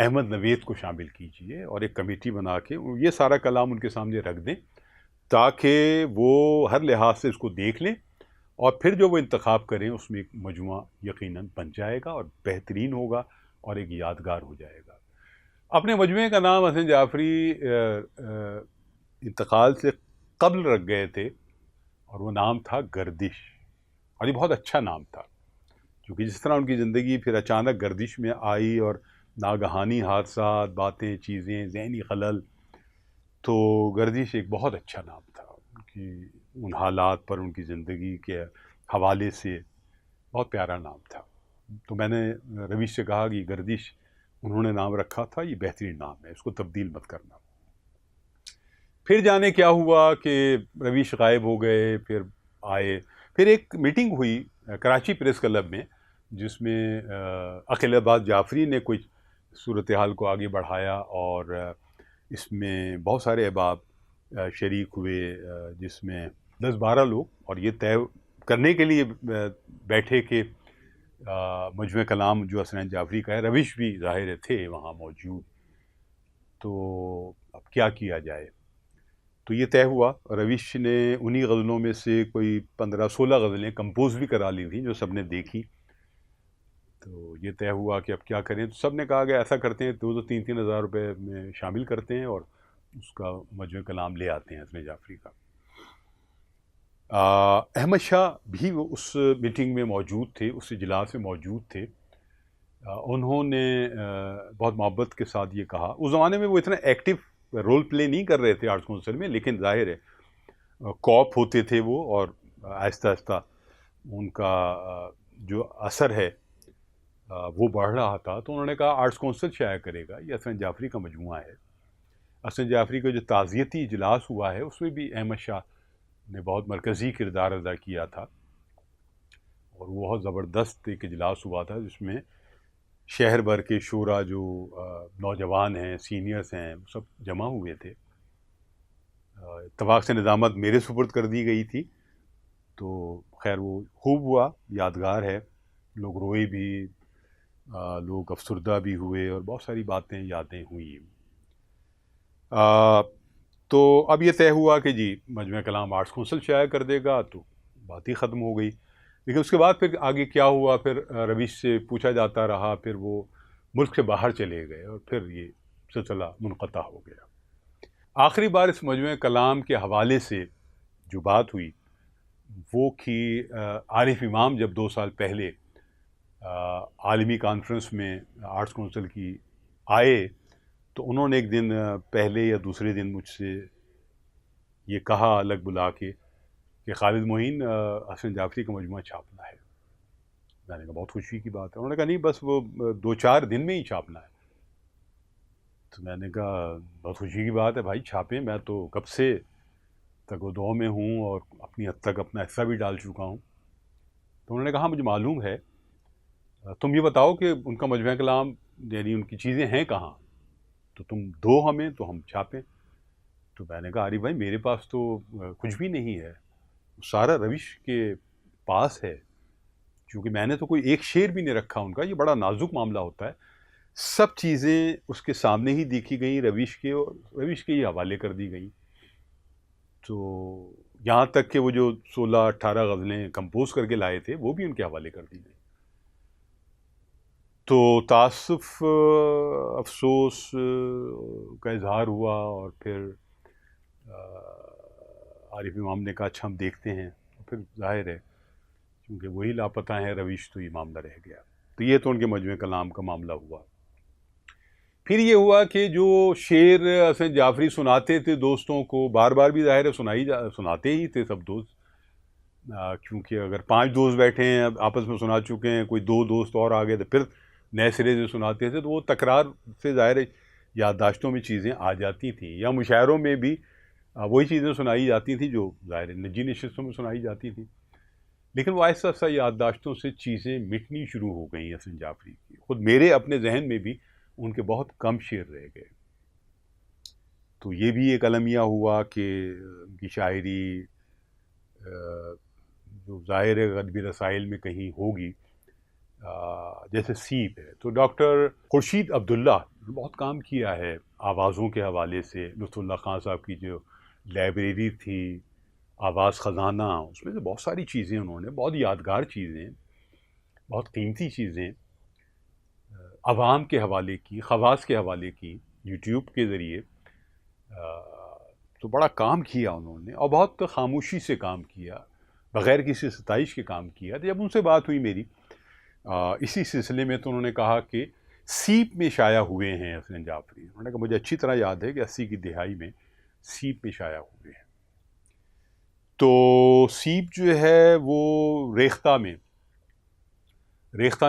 احمد نوید کو شامل کیجئے اور ایک کمیٹی بنا کے یہ سارا کلام ان کے سامنے رکھ دیں تاکہ وہ ہر لحاظ سے اس کو دیکھ لیں اور پھر جو وہ انتخاب کریں اس میں ایک مجموعہ یقیناً بن جائے گا اور بہترین ہوگا اور ایک یادگار ہو جائے گا۔ اپنے مجموعے کا نام حسن جعفری انتقال سے قبل رکھ گئے تھے اور وہ نام تھا گردش، اور یہ بہت اچھا نام تھا کیونکہ جس طرح ان کی زندگی پھر اچانک گردش میں آئی اور ناگہانی حادثات، باتیں، چیزیں، ذہنی خلل، تو گردش ایک بہت اچھا نام تھا کہ ان حالات پر ان کی زندگی کے حوالے سے بہت پیارا نام تھا۔ تو میں نے رویش سے کہا کہ یہ گردش انہوں نے نام رکھا تھا، یہ بہترین نام ہے، اس کو تبدیل مت کرنا۔ پھر جانے کیا ہوا کہ رویش غائب ہو گئے، پھر آئے، پھر ایک میٹنگ ہوئی کراچی پریس کلب میں جس میں عقیل عباس جعفری نے کوئی صورتحال کو آگے بڑھایا اور اس میں بہت سارے احباب شریک ہوئے، جس میں 10-12 لوگ، اور یہ طے کرنے کے لیے بیٹھے کہ مجموعہ کلام جو حسنین جعفری کا ہے، رویش بھی ظاہر تھے وہاں موجود، تو اب کیا کیا جائے۔ تو یہ طے ہوا، رویش نے انہی غزلوں میں سے کوئی 15-16 غزلیں کمپوز بھی کرا لی تھیں جو سب نے دیکھی، تو یہ طے ہوا کہ اب کیا کریں۔ تو سب نے کہا کہ ایسا کرتے ہیں 2-3 ہزار روپے میں شامل کرتے ہیں اور اس کا مجموعہ کلام لے آتے ہیں حسن جعفری کا۔ احمد شاہ بھی وہ اس میٹنگ میں موجود تھے، اس اجلاس میں موجود تھے۔ انہوں نے بہت محبت کے ساتھ یہ کہا، اس زمانے میں وہ اتنا ایکٹیو رول پلے نہیں کر رہے تھے آرٹس کونسل میں، لیکن ظاہر ہے کوپ ہوتے تھے وہ، اور آہستہ آہستہ ان کا جو اثر ہے وہ بڑھ رہا تھا۔ تو انہوں نے کہا آرٹس کونسل شائع کرے گا، یہ حسن جعفری کا مجموعہ ہے۔ حسن جعفری کا جو تعزیتی اجلاس ہوا ہے اس میں بھی احمد شاہ نے بہت مرکزی کردار ادا کیا تھا، اور وہ بہت زبردست ایک اجلاس ہوا تھا جس میں شہر بھر کے شورا جو نوجوان ہیں، سینئرز ہیں، وہ سب جمع ہوئے تھے۔ اتفاق سے ندامت میرے سپرد کر دی گئی تھی، تو خیر وہ خوب ہوا، یادگار ہے، لوگ روئے بھی، لوگ افسردہ بھی ہوئے، اور بہت ساری باتیں، یادیں ہوئیں۔ تو اب یہ طے ہوا کہ جی مجموعہ کلام آرٹس کونسل شائع کر دے گا، تو بات ہی ختم ہو گئی۔ لیکن اس کے بعد پھر آگے کیا ہوا، پھر رویش سے پوچھا جاتا رہا، پھر وہ ملک سے باہر چلے گئے اور پھر یہ سلسلہ منقطع ہو گیا۔ آخری بار اس مجموعہ کلام کے حوالے سے جو بات ہوئی وہ کی عارف امام جب 2 سال پہلے عالمی کانفرنس میں آرٹس کونسل کی آئے، تو انہوں نے ایک دن پہلے یا دوسرے دن مجھ سے یہ کہا الگ بلا کے کہ خالد معین حسن جعفری کا مجموعہ چھاپنا ہے۔ میں نے کہا بہت خوشی کی بات ہے۔ انہوں نے کہا نہیں، بس وہ 2-4 دن میں ہی چھاپنا ہے۔ تو میں نے کہا بہت خوشی کی بات ہے بھائی، چھاپیں، میں تو کب سے تگ و دو میں ہوں اور اپنی حد تک اپنا حصہ بھی ڈال چکا ہوں۔ تو انہوں نے کہا مجھے معلوم ہے، تم یہ بتاؤ کہ ان کا مجموعہ کلام یعنی ان کی چیزیں ہیں کہاں، تو تم دو ہمیں تو ہم چھاپیں۔ تو میں نے کہا عارف بھائی میرے پاس تو کچھ بھی نہیں ہے، سارا رویش کے پاس ہے، کیونکہ میں نے تو کوئی ایک شعر بھی نہیں رکھا ان کا، یہ بڑا نازک معاملہ ہوتا ہے۔ سب چیزیں اس کے سامنے ہی دیکھی گئیں رویش کے، اور رویش کے ہی حوالے کر دی گئیں۔ تو یہاں تک کہ وہ جو 16-18 غزلیں کمپوز کر کے لائے تھے وہ بھی ان کے حوالے کر دی گئیں۔ تو تاسف، افسوس کا اظہار ہوا، اور پھر عارف امام نے کہا اچھا ہم دیکھتے ہیں، پھر ظاہر ہے کیونکہ وہی لاپتہ ہیں رویش، تو یہ معاملہ رہ گیا۔ تو یہ تو ان کے مجموعہ کلام کا معاملہ ہوا۔ پھر یہ ہوا کہ جو شعر حسن جعفری سناتے تھے دوستوں کو، بار بار بھی ظاہر ہے سناتے ہی تھے سب دوست، کیونکہ اگر 5 دوست بیٹھے ہیں آپس میں سنا چکے ہیں، کوئی 2 دوست اور آ گئے تو پھر نئے سرے سے سناتے تھے، تو وہ تکرار سے ظاہر ہے یادداشتوں میں چیزیں آ جاتی تھیں، یا مشاعروں میں بھی وہی چیزیں سنائی جاتی تھیں جو ظاہر ہے نجی نشستوں میں سنائی جاتی تھیں۔ لیکن وہ آہستہ آہستہ یادداشتوں سے چیزیں مٹنی شروع ہو گئیں حسن جعفری کی۔ خود میرے اپنے ذہن میں بھی ان کے بہت کم شعر رہ گئے۔ تو یہ بھی ایک المیہ ہوا کہ ان کی شاعری جو ظاہر ہے غربی رسائل میں کہیں ہوگی، جیسے سیپ ہے، تو ڈاکٹر خورشید عبداللہ بہت کام کیا ہے آوازوں کے حوالے سے. لطف اللہ خان صاحب کی جو لائبریری تھی آواز خزانہ، اس میں سے بہت ساری چیزیں انہوں نے، بہت یادگار چیزیں، بہت قیمتی چیزیں عوام کے حوالے کی، خواص کے حوالے کی، یوٹیوب کے ذریعے. تو بڑا کام کیا انہوں نے، اور بہت خاموشی سے کام کیا، بغیر کسی ستائش کے کام کیا. تو جب ان سے بات ہوئی میری اسی سلسلے میں، تو انہوں نے کہا کہ سیپ میں شائع ہوئے ہیں حسین جعفری. انہوں نے کہا مجھے اچھی طرح یاد ہے کہ 80 کی دہائی میں سیپ میں شائع ہوئے ہیں. تو سیپ جو ہے وہ ریختہ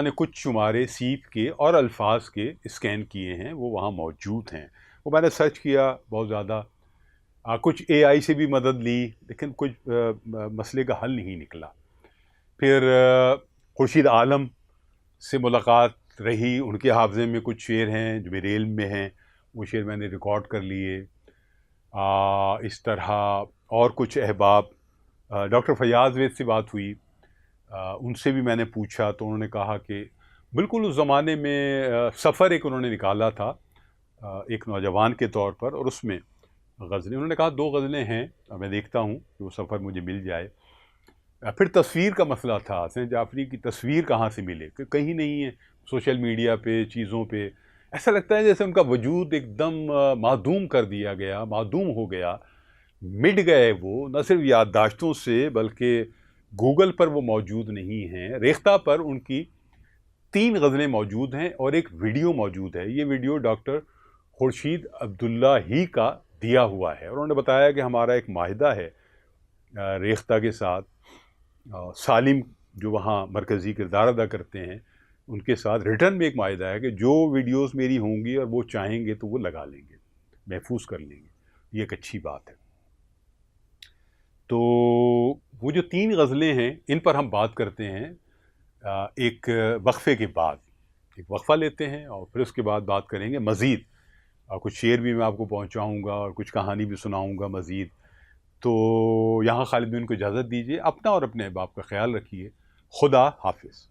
نے کچھ شمارے سیپ کے اور الفاظ کے اسکین کیے ہیں، وہ وہاں موجود ہیں. وہ میں نے سرچ کیا بہت زیادہ، کچھ اے آئی سے بھی مدد لی، لیکن کچھ مسئلے کا حل نہیں نکلا. پھر خورشید عالم سے ملاقات رہی، ان کے حافظے میں کچھ شعر ہیں جو میرے علم میں ہیں، وہ شعر میں نے ریکارڈ کر لیے. اس طرح اور کچھ احباب، ڈاکٹر فیاض وید سے بات ہوئی، ان سے بھی میں نے پوچھا، تو انہوں نے کہا کہ بالکل اس زمانے میں سفر ایک انہوں نے نکالا تھا ایک نوجوان کے طور پر، اور اس میں غزلیں، انہوں نے کہا 2 غزلیں ہیں، میں دیکھتا ہوں کہ وہ سفر مجھے مل جائے. پھر تصویر کا مسئلہ تھا، حسین جعفری کی تصویر کہاں سے ملے، کہ کہیں نہیں ہے سوشل میڈیا پہ، چیزوں پہ. ایسا لگتا ہے جیسے ان کا وجود ایک دم معدوم کر دیا گیا، معدوم ہو گیا، مٹ گئے وہ، نہ صرف یادداشتوں سے بلکہ گوگل پر وہ موجود نہیں ہیں. ریختہ پر ان کی 3 غزلیں موجود ہیں اور ایک ویڈیو موجود ہے. یہ ویڈیو ڈاکٹر خورشید عبداللہ ہی کا دیا ہوا ہے، اور انہوں نے بتایا کہ ہمارا ایک معاہدہ ہے ریختہ کے ساتھ، سالم جو وہاں مرکزی کردار ادا کرتے ہیں ان کے ساتھ ریٹرن میں ایک معاہدہ ہے کہ جو ویڈیوز میری ہوں گی اور وہ چاہیں گے تو وہ لگا لیں گے، محفوظ کر لیں گے. یہ ایک اچھی بات ہے. تو وہ جو 3 غزلیں ہیں ان پر ہم بات کرتے ہیں ایک وقفے کے بعد. ایک وقفہ لیتے ہیں اور پھر اس کے بعد بات کریں گے مزید. کچھ شعر بھی میں آپ کو پہنچاؤں گا اور کچھ کہانی بھی سناؤں گا مزید. تو یہاں خالد بن کو اجازت دیجیے. اپنا اور اپنے احباب کا خیال رکھیے. خدا حافظ.